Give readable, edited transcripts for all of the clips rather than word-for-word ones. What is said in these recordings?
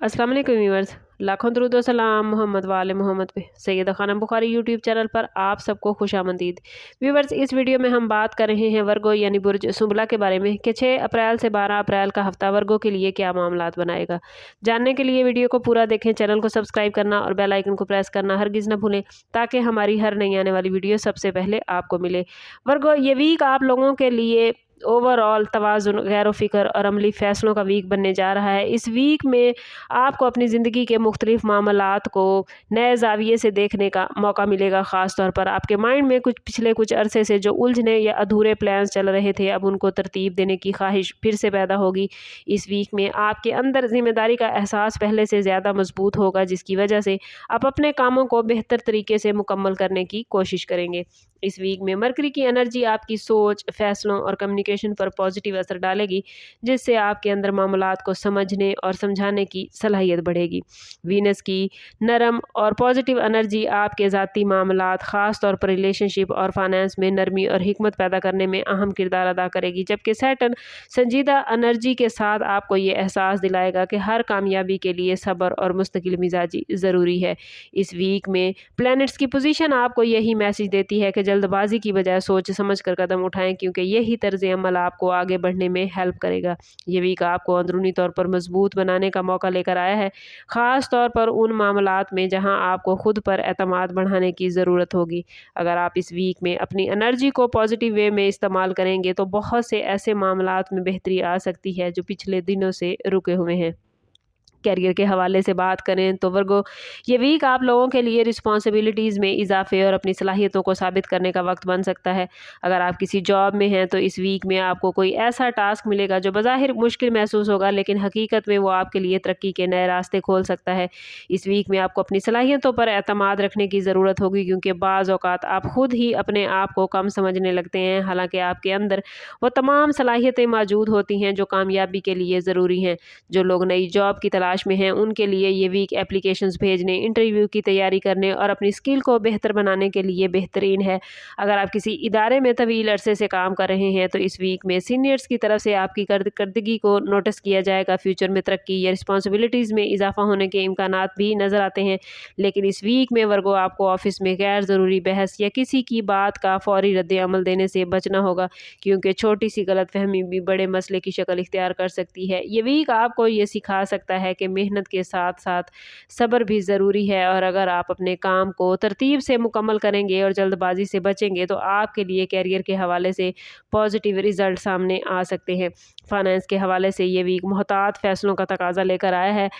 अस्सलाम वालेकुम व्यूअर्स, लाखों दरूद व सलाम मोहम्मद वाले मोहम्मद पे। सैयदा खानम बुखारी यूट्यूब चैनल पर आप सबको खुशामदीद। व्यूअर्स, इस वीडियो में हम बात कर रहे हैं वर्गो यानी बुर्ज सुंबला के बारे में कि 6 अप्रैल से 12 अप्रैल का हफ्ता वर्गो के लिए क्या मामलात बनाएगा। जानने के लिए वीडियो को पूरा देखें, चैनल को सब्सक्राइब करना और बेल आइकन को प्रेस करना हरगिज़ न भूलें ताकि हमारी हर नई आने वाली वीडियो सबसे पहले आपको मिले। वर्गो, ये वीक आप लोगों के लिए ओवरऑल तवाज़ुन, गैर फ़िक्र और अमली फ़ैसलों का वीक बनने जा रहा है। इस वीक में आपको अपनी ज़िंदगी के मुख्तलिफ़ मामलात को नए ज़ाविये से देखने का मौका मिलेगा। ख़ास तौर पर आपके माइंड में पिछले कुछ अरसे से जो उलझने या अधूरे प्लान्स चल रहे थे, अब उनको तरतीब देने की ख्वाहिश फिर से पैदा होगी। इस वीक में आपके अंदर ज़िम्मेदारी का एहसास पहले से ज़्यादा मजबूत होगा, जिसकी वजह से आप अपने कामों को बेहतर तरीके से मुकम्मल करने की कोशिश करेंगे। इस वीक में मरकरी की एनर्जी आपकी सोच, फैसलों और कम्युनिकेशन पर पॉजिटिव असर डालेगी, जिससे आपके अंदर मामलात को समझने और समझाने की सलाहियत बढ़ेगी। वीनस की नरम और पॉजिटिव एनर्जी आपके ज़ाती मामलात, ख़ास तौर पर रिलेशनशिप और फाइनेंस में नरमी और हिकमत पैदा करने में अहम किरदार अदा करेगी, जबकि सैटर्न संजीदा एनर्जी के साथ आपको ये एहसास दिलाएगा कि हर कामयाबी के लिए सब्र और मुस्तकिल मिजाजी ज़रूरी है। इस वीक में प्लैनेट्स की पोजीशन आपको यही मैसेज देती है कि जल्दबाजी की बजाय सोच समझ कर कदम उठाएं, क्योंकि यही तर्ज अमल आपको आगे बढ़ने में हेल्प करेगा। ये वीक आपको अंदरूनी तौर पर मजबूत बनाने का मौका लेकर आया है, ख़ास तौर पर उन मामलात में जहां आपको खुद पर एतमाद बढ़ाने की ज़रूरत होगी। अगर आप इस वीक में अपनी एनर्जी को पॉजिटिव वे में इस्तेमाल करेंगे तो बहुत से ऐसे मामलात में बेहतरी आ सकती है जो पिछले दिनों से रुके हुए हैं। कैरियर के हवाले से बात करें तो वर्गो, ये वीक आप लोगों के लिए रिस्पॉन्सिबिलिटीज़ में इजाफे और अपनी सलाहियतों को साबित करने का वक्त बन सकता है। अगर आप किसी जॉब में हैं तो इस वीक में आपको कोई ऐसा टास्क मिलेगा जो बज़ाहिर मुश्किल महसूस होगा, लेकिन हकीकत में वो आपके लिए तरक्की के नए रास्ते खोल सकता है। इस वीक में आपको अपनी सलाहियतों पर एतमाद रखने की ज़रूरत होगी, क्योंकि बाज़ औक़ात आप खुद ही अपने आप को कम समझने लगते हैं, हालांकि आपके अंदर वो तमाम सलाहियतें मौजूद होती हैं जो कामयाबी के लिए ज़रूरी हैं। जो लोग नई जॉब की तलाश में हैं, उनके लिए ये वीक एप्लीकेशंस भेजने, इंटरव्यू की तैयारी करने और अपनी स्किल को बेहतर बनाने के लिए बेहतरीन है। अगर आप किसी इदारे में तवील अरसे से काम कर रहे हैं तो इस वीक में सीनियर्स की तरफ से आपकी करदगी को नोटिस किया जाएगा। फ्यूचर में तरक्की या रिस्पॉन्सिबिलिटीज़ में इजाफा होने के इम्कानात भी नज़र आते हैं, लेकिन इस वीक में वर्गो आपको ऑफिस में गैर ज़रूरी बहस या किसी की बात का फौरी रद्द अमल देने से बचना होगा, क्योंकि छोटी सी गलतफहमी भी बड़े मसले की शक्ल इख्तियार कर सकती है। ये वीक आपको ये सिखा सकता है कि मेहनत के साथ साथ सब्र भी ज़रूरी है, और अगर आप अपने काम को तरतीब से मुकम्मल करेंगे और जल्दबाजी से बचेंगे तो आपके लिए कैरियर के हवाले से पॉजिटिव रिजल्ट सामने आ सकते हैं। फाइनेंस के हवाले से ये वीक मोहतात फ़ैसलों का तकाजा लेकर आया है।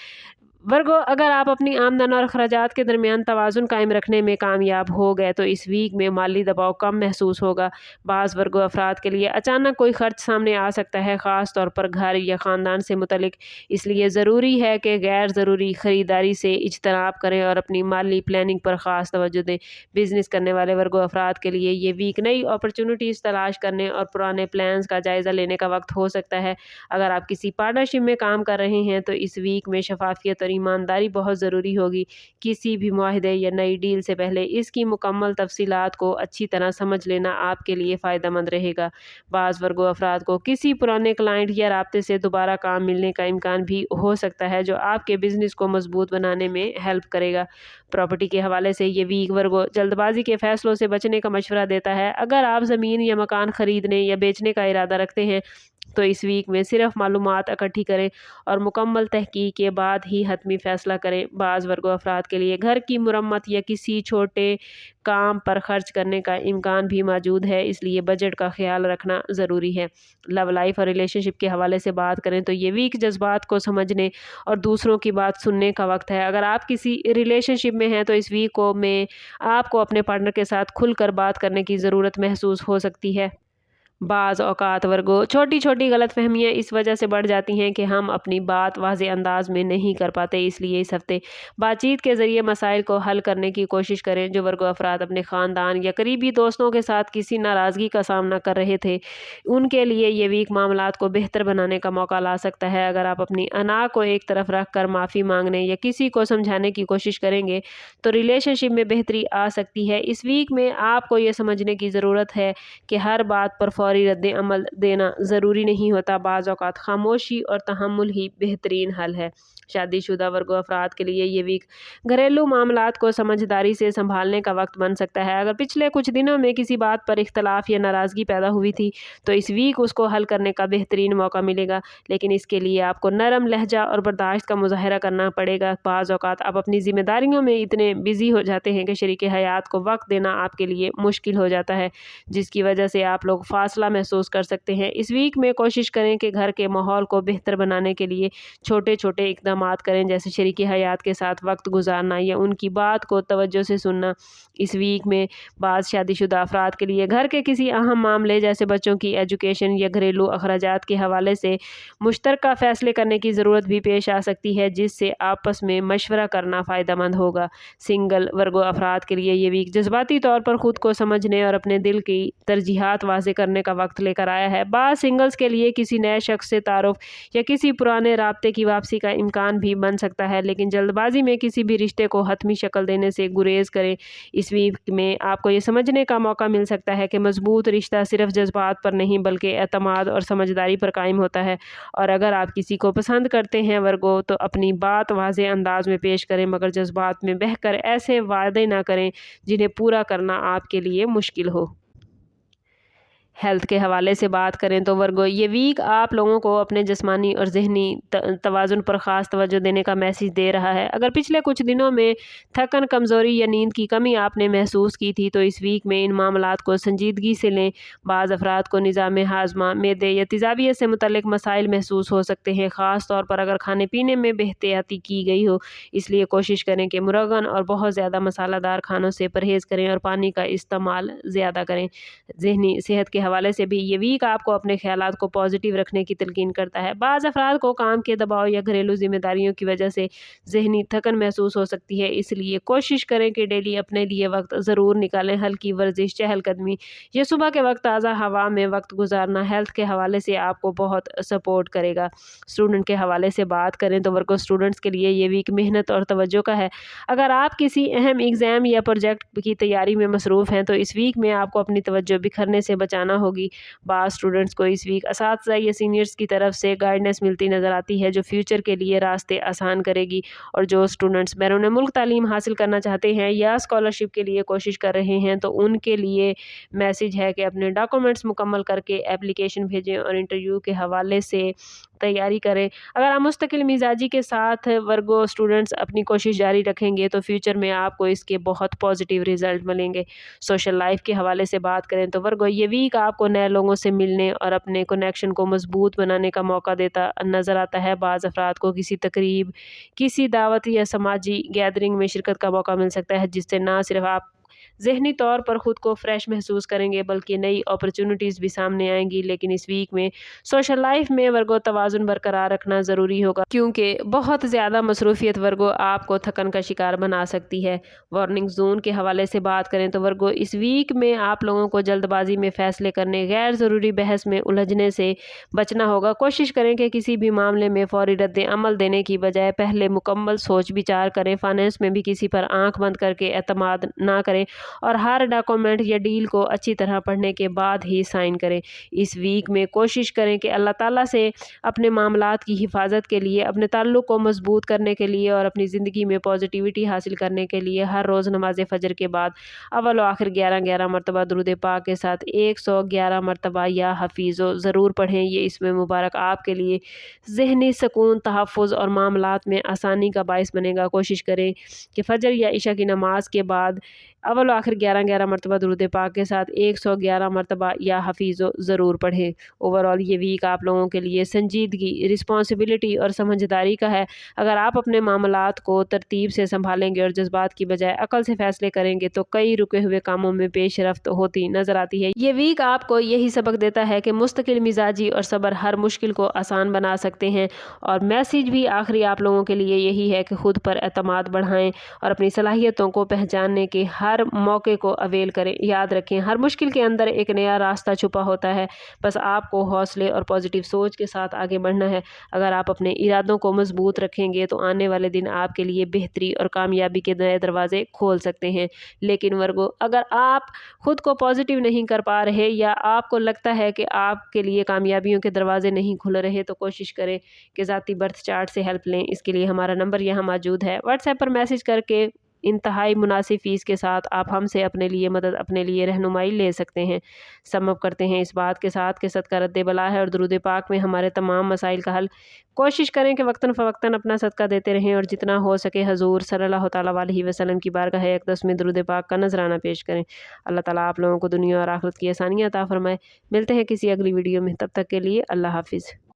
वर्गो, अगर आप अपनी आमदन और अखराजात के दरमियान तवाज़ुन कायम रखने में कामयाब हो गए तो इस वीक में माली दबाव कम महसूस होगा। बाज़ वर्गो अफराद के लिए अचानक कोई ख़र्च सामने आ सकता है, ख़ास तौर पर घर या ख़ानदान से मुतलिक। इसलिए ज़रूरी है कि गैर ज़रूरी ख़रीदारी से इज्तनाब करें और अपनी माली प्लानिंग पर ख़ास तवज्जो दें। बिज़नेस करने वाले वर्गो अफराद के लिए ये वीक नई अपॉर्चुनिटीज़ तलाश करने और पुराने प्लान्स का जायज़ा लेने का वक्त हो सकता है। अगर आप किसी पार्टनरशिप में काम कर रहे हैं तो इस वीक में शफाफियत और ईमानदारी बहुत ज़रूरी होगी। किसी भी मुआहदे या नई डील से पहले इसकी मुकम्मल तफसीलात को अच्छी तरह समझ लेना आपके लिए फ़ायदेमंद रहेगा। बाज़ वर्गो अफराद को किसी पुराने क्लाइंट या राब्ते से दोबारा काम मिलने का इम्कान भी हो सकता है, जो आपके बिज़नेस को मजबूत बनाने में हेल्प करेगा। प्रॉपर्टी के हवाले से ये वीक वर्गो जल्दबाजी के फ़ैसलों से बचने का मशवरा देता है। अगर आप ज़मीन या मकान ख़रीदने या बेचने का इरादा रखते हैं तो इस वीक में सिर्फ मालूमात इकट्ठी करें और मुकम्मल तहकीक के बाद ही हतमी फ़ैसला करें। बाज़ वर्गो अफराद के लिए घर की मुरम्मत या किसी छोटे काम पर खर्च करने का इम्कान भी मौजूद है, इसलिए बजट का ख्याल रखना ज़रूरी है। लव लाइफ और रिलेशनशिप के हवाले से बात करें तो ये वीक जज्बात को समझने और दूसरों की बात सुनने का वक्त है। अगर आप किसी रिलेशनशिप में हैं तो इस वीक को में आपको अपने पार्टनर के साथ खुलकर बात करने की ज़रूरत महसूस हो सकती है। बाज़ औक़ात वर्गो छोटी छोटी गलतफहमियाँ इस वजह से बढ़ जाती हैं कि हम अपनी बात वाज़ेह अंदाज में नहीं कर पाते, इसलिए इस हफ्ते बातचीत के ज़रिए मसाइल को हल करने की कोशिश करें। जो वर्गो अफराद अपने ख़ानदान या करीबी दोस्तों के साथ किसी नाराज़गी का सामना कर रहे थे, उनके लिए ये वीक मामलात को बेहतर बनाने का मौका ला सकता है। अगर आप अपनी अना को एक तरफ रख कर माफ़ी मांगने या किसी को समझाने की कोशिश करेंगे तो रिलेशनशिप में बेहतरी आ सकती है। इस वीक में आपको ये समझने की ज़रूरत है कि हर बात पर फौरी रद्द अमल देना ज़रूरी नहीं होता, बाज़ औक़ात खामोशी और तहम्मुल ही बेहतरीन हल है। शादीशुदा वर्गो अफराद के लिए ये वीक घरेलू मामलात को समझदारी से संभालने का वक्त बन सकता है। अगर पिछले कुछ दिनों में किसी बात पर इख्तलाफ या नाराज़गी पैदा हुई थी तो इस वीक उसको हल करने का बेहतरीन मौका मिलेगा, लेकिन इसके लिए आपको नरम लहजा और बर्दाश्त का मुज़ाहरा करना पड़ेगा। बाज़ औक़ात आप अपनी ज़िम्मेदारियों में इतने बिज़ी हो जाते हैं कि शरीके हयात को वक्त देना आपके लिए मुश्किल हो जाता है, जिसकी वजह से आप लोग फासला महसूस कर सकते हैं। इस वीक में कोशिश करें कि घर के माहौल को बेहतर बनाने के लिए छोटे छोटे इक़दामात करें, जैसे शरीके हयात के साथ वक्त गुजारना या उनकी बात को तवज्जो से सुनना। इस वीक में बाज़ शादीशुदा अफराद के लिए घर के किसी अहम मामले जैसे बच्चों की एजुकेशन या घरेलू अखराजात के हवाले से मुश्तरका फ़ैसले करने की ज़रूरत भी पेश आ सकती है, जिससे आपस में मशवरा करना फ़ायदेमंद होगा। सिंगल वर्गो अफराद के लिए ये वीक जज्बाती तौर पर ख़ुद को समझने और अपने दिल की तरजीहात वाज़े करने का वक्त लेकर आया है। बाज़ सिंगल्स के लिए किसी नए शख्स से तारुफ या किसी पुराने राब्ते की वापसी का इम्कान भी बन सकता है, लेकिन जल्दबाजी में किसी भी रिश्ते को हतमी शक्ल देने से गुरेज करें। इस वीक में आपको ये समझने का मौका मिल सकता है कि मजबूत रिश्ता सिर्फ जज्बात पर नहीं बल्कि एतमाद और समझदारी पर कायम होता है, और अगर आप किसी को पसंद करते हैं वर्गो तो अपनी बात वाज़े अंदाज में पेश करें, मगर जज्बात में बहकर ऐसे वादे ना करें जिन्हें पूरा करना आपके लिए मुश्किल हो। हेल्थ के हवाले से बात करें तो वर्गो ये वीक आप लोगों को अपने जिस्मानी और ज़हनी तवाज़ुन पर ख़ास तवज्जो देने का मैसेज दे रहा है। अगर पिछले कुछ दिनों में थकन, कमज़ोरी या नींद की कमी आपने महसूस की थी तो इस वीक में इन मामलात को संजीदगी से लें। बाज़ अफराद को निज़ाम हाज़मा, मैदे या तेज़ाबियत से मुतल्लिक मसाइल महसूस हो सकते हैं, ख़ास तौर पर अगर खाने पीने में बेहतियाती की गई हो। इसलिए कोशिश करें कि मुरगन और बहुत ज़्यादा मसालादार खानों से परहेज़ करें और पानी का इस्तेमाल ज़्यादा करें। ज़हनी सेहत के हवाले से भी ये वीक आपको अपने ख्यालात को पॉजिटिव रखने की तलकीन करता है। बाज़ अफराद को काम के दबाव या घरेलू जिम्मेदारियों की वजह से ज़हनी थकन महसूस हो सकती है, इसलिए कोशिश करें कि डेली अपने लिए वक्त ज़रूर निकालें। हल्की वर्जिश, चहलकदमी या सुबह के वक्त ताज़ा हवा में वक्त गुजारना हेल्थ के हवाले से आपको बहुत सपोर्ट करेगा। स्टूडेंट के हवाले से बात करें तो वर्गो स्टूडेंट्स के लिए ये वीक मेहनत और तवज्जो का है। अगर आप किसी अहम एग्ज़ाम या प्रोजेक्ट की तैयारी में मसरूफ़ हैं तो इस वीक में आपको अपनी तवज्जो बिखरने से बचाना होगी। बाज़ स्टूडेंट्स को इस वीक असातिज़ा या सीनियर्स की तरफ से गाइडेंस मिलती नज़र आती है जो फ्यूचर के लिए रास्ते आसान करेगी, और जो स्टूडेंट्स बैरून मुल्क तालीम हासिल करना चाहते हैं या स्कॉलरशिप के लिए कोशिश कर रहे हैं तो उनके लिए मैसेज है कि अपने डॉक्यूमेंट्स मुकम्मल करके एप्लीकेशन भेजें और इंटरव्यू के हवाले से तैयारी करें। अगर आप मुस्तकिल मिजाजी के साथ वर्गो स्टूडेंट्स अपनी कोशिश जारी रखेंगे तो फ्यूचर में आपको इसके बहुत पॉजिटिव रिजल्ट मिलेंगे। सोशल लाइफ के हवाले से बात करें तो वर्गो ये वीक आपको नए लोगों से मिलने और अपने कनेक्शन को मजबूत बनाने का मौका देता नज़र आता है। बाज़ अफराद को किसी तकरीब, किसी दावत या समाजी गैदरिंग में शिरकत का मौका मिल सकता है, जिससे ना सिर्फ आप ज़हनी तौर पर ख़ुद को फ्रेश महसूस करेंगे बल्कि नई अपॉर्चुनिटीज़ भी सामने आएंगी। लेकिन इस वीक में सोशल लाइफ में वर्गो तवाज़ुन बरकरार रखना ज़रूरी होगा, क्योंकि बहुत ज़्यादा मसरूफ़ियत वर्गो आपको थकन का शिकार बना सकती है। वार्निंग जोन के हवाले से बात करें तो वर्गो इस वीक में आप लोगों को जल्दबाजी में फ़ैसले करने, गैर ज़रूरी बहस में उलझने से बचना होगा। कोशिश करें कि किसी भी मामले में फ़ौरी रद्द अमल देने की बजाय पहले मुकम्मल सोच विचार करें। फाइनेंस में भी किसी पर आँख बंद करके एतमाद ना करें और हर डॉक्यूमेंट या डील को अच्छी तरह पढ़ने के बाद ही साइन करें। इस वीक में कोशिश करें कि अल्लाह ताला से अपने मामलात की हिफाजत के लिए, अपने ताल्लुक़ को मजबूत करने के लिए और अपनी ज़िंदगी में पॉजिटिविटी हासिल करने के लिए हर रोज़ नमाज फ़जर के बाद अव्वल व आखिर 11-11 मरतबा दुरूद पाक के साथ 111 मरतबा या हफीज़ो ज़रूर पढ़ें। ये इसमें मुबारक आपके लिए ज़हनी सुकून, तहफ़्फ़ुज़ और मामलात में आसानी का बाइस बनेगा। कोशिश करें कि फ़जर या इशा की नमाज के बाद अव्वल आखिर 11-11 मरतबा दुरूद पाक के साथ 111 मरतबा या हफीज़ो ज़रूर पढ़ें। ओवरऑल ये वीक आप लोगों के लिए संजीदगी, रिस्पॉन्सिबिलिटी और समझदारी का है। अगर आप अपने मामलात को तरतीब से संभालेंगे और जज्बात की बजाय अकल से फ़ैसले करेंगे तो कई रुके हुए कामों में पेशरफ्त होती नज़र आती है। ये वीक आपको यही सबक देता है कि मुस्तकिल मिजाजी और सब्र हर मुश्किल को आसान बना सकते हैं, और मैसेज भी आखिरी आप लोगों के लिए यही है कि खुद पर एतमाद बढ़ाएं और अपनी सलाहियतों को पहचानने के हर موقع کو اویل کریں۔ یاد رکھیں ہر مشکل کے اندر ایک نیا راستہ چھپا ہوتا ہے، بس آپ کو حوصلے اور پازیٹیو سوچ کے ساتھ آگے بڑھنا ہے۔ اگر آپ اپنے ارادوں کو مضبوط رکھیں گے تو آنے والے دن آپ کے لیے بہتری اور کامیابی کے نئے دروازے کھول سکتے ہیں۔ لیکن ورگو، اگر آپ خود کو پازیٹیو نہیں کر پا رہے یا آپ کو لگتا ہے کہ آپ کے لیے کامیابیوں کے دروازے نہیں کھل رہے تو کوشش کریں کہ ذاتی برتھ چارٹ سے ہیلپ لیں۔ اس کے لیے ہمارا نمبر یہاں موجود ہے، واٹس ایپ پر میسج کر کے انتہائی مناسب فیس کے ساتھ آپ ہم سے اپنے لیے مدد، اپنے لیے رہنمائی لے سکتے ہیں۔ سم اپ کرتے ہیں اس بات کے ساتھ کہ صدقہ رد بلا ہے اور درود پاک میں ہمارے تمام مسائل کا حل۔ کوشش کریں کہ وقتاً فوقتاً اپنا صدقہ دیتے رہیں اور جتنا ہو سکے حضور صلی اللہ تعالیٰ علیہ وسلم کی بارگاہ اقدس میں درود پاک کا نذرانہ پیش کریں۔ اللہ تعالیٰ آپ لوگوں کو دنیا اور آخرت کی آسانیاں عطا فرمائے۔ ملتے ہیں کسی اگلی ویڈیو میں، تب تک کے لیے اللہ حافظ۔